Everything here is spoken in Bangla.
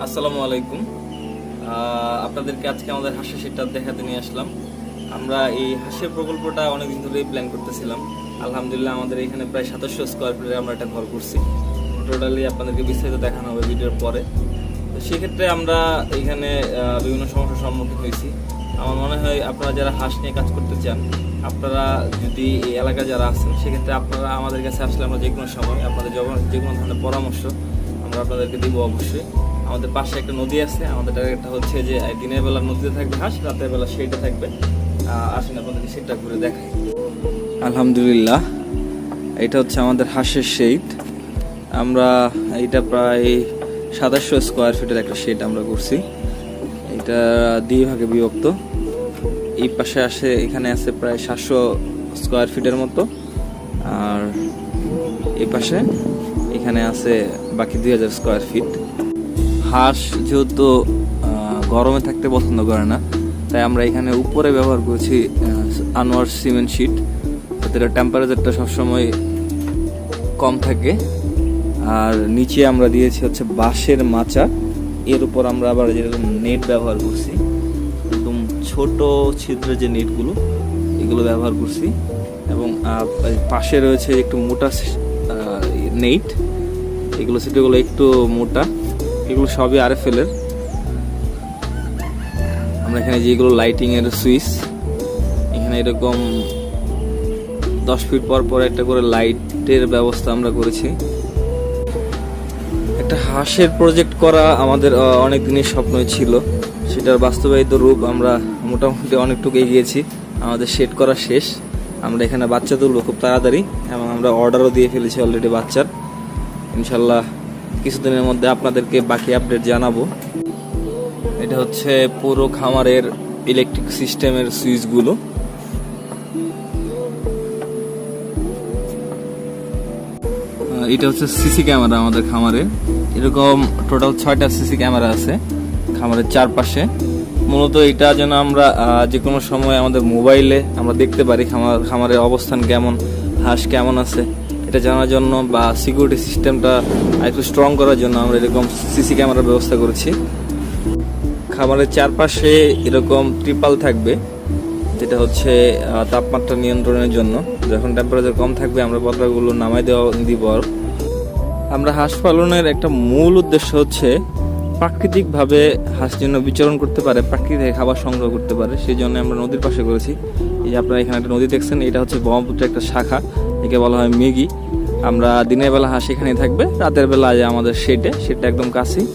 আসসালামু আলাইকুম। আপনাদেরকে আজকে আমাদের হাঁসের সেটটা দেখাতে নিয়ে আসলাম। আমরা এই হাঁসের প্রকল্পটা অনেকদিন ধরেই প্ল্যান করতেছিলাম। আলহামদুলিল্লাহ আমাদের এখানে প্রায় 2700 স্কোয়ার ফিটে আমরা একটা ঘর করছি। টোটালি আপনাদেরকে বিস্তারিত দেখানো হবে ভিডিওর পরে। তো সেক্ষেত্রে আমরা এখানে বিভিন্ন সমস্যার সম্মুখীন হয়েছি। আমার মনে হয় আপনারা যারা হাঁস নিয়ে কাজ করতে চান, আপনারা যদি এই এলাকায় যারা আছেন, সেক্ষেত্রে আপনারা আমাদের কাছে আসলে আমরা যে কোনো সময় আপনাদের যে কোনো ধরনের পরামর্শ আমরা আপনাদেরকে দিব অবশ্যই। আমাদের পাশে একটা নদী আছে, আমাদের টার্গেটটা হচ্ছে যে দিনের বেলা নদীতে থাকবে হাঁস, রাতের বেলা সেইটা থাকবে। আসেন আপনাদেরকে সেটা ঘুরে দেখাই। আলহামদুলিল্লাহ, এটা হচ্ছে আমাদের হাঁসের শেড। আমরা এইটা প্রায় 2700 স্কোয়ার ফিটের একটা শেড আমরা করছি। এটা 2 ভাগে বিভক্ত। এই পাশে আসে, এখানে আছে প্রায় 700 স্কোয়ার ফিটের মতো, আর এই পাশে এখানে আছে বাকি 2000 স্কোয়ার ফিট। হাঁস যেহেতু গরমে থাকতে পছন্দ করে না, তাই আমরা এখানে উপরে ব্যবহার করছি আনোয়ার সিমেন্ট শিট, যাতে টেম্পারেচারটা সবসময় কম থাকে। আর নিচে আমরা দিয়েছি হচ্ছে বাঁশের মাচা, এর উপর আমরা আবার যেরকম নেট ব্যবহার করছি, একদম ছোট ছিদ্রের যে নেটগুলো, এগুলো ব্যবহার করছি। এবং পাশে রয়েছে একটু মোটা নেট, এগুলো সেটগুলো একটু মোটা, এগুলো সবই RFL এর। আমরা এখানে যেগুলো লাইটিং এর সুইচ, এখানে এরকম 10 ফিট পর পর একটা করে লাইটের ব্যবস্থা আমরা করেছি। একটা হাঁসের প্রজেক্ট করা আমাদের অনেক দিনের স্বপ্নই ছিল, সেটার বাস্তবায়িত রূপ আমরা মোটামুটি অনেকটুকু এগিয়েছি। আমাদের সেট করা শেষ, আমরা এখানে বাচ্চা তুলবো খুব তাড়াতাড়ি, এবং আমরা অর্ডারও দিয়ে ফেলেছি অলরেডি বাচ্চার। ইনশাল্লাহ কিছুদিনের মধ্যে আপনাদেরকে বাকি আপডেট জানাবো। এটা হচ্ছে পুরো খামারের ইলেকট্রিক সিস্টেমের সুইচগুলো। এটা হচ্ছে সিসি ক্যামেরা আমাদের খামারে। এরকম টোটাল 6টা সিসি ক্যামেরা আছে খামারের চারপাশে। মূলত এটা যেন আমরা যে কোনো সময় আমাদের মোবাইলে আমরা দেখতে পারি খামারের অবস্থান কেমন, হাঁস কেমন আছে, এটা জানার জন্য, বা সিকিউরিটি সিস্টেমটা একটু স্ট্রং করার জন্য আমরা এরকম সিসি ক্যামেরার ব্যবস্থা করেছি। খামারের চারপাশে এরকম ট্রিপাল থাকবে, যেটা হচ্ছে তাপমাত্রা নিয়ন্ত্রণের জন্য। যখন টেম্পারেচার কম থাকবে আমরা পতাকাগুলো নামাই দিব। আমরা হাঁস পালনের একটা মূল উদ্দেশ্য হচ্ছে প্রাকৃতিকভাবে হাঁস যেন বিচরণ করতে পারে, প্রাকৃতিক খাবার সংগ্রহ করতে পারে, সেই জন্য আমরা নদীর পাশে করেছি। এই যে আপনারা এখানে একটা নদী দেখছেন, এটা হচ্ছে ব্রহ্মপুত্রের একটা শাখা, একে বলা হয় মেঘি। আমরা দিনের বেলা হাঁস এখানেই থাকবে, রাতের বেলা আমাদের সেটা একদম কাছেই।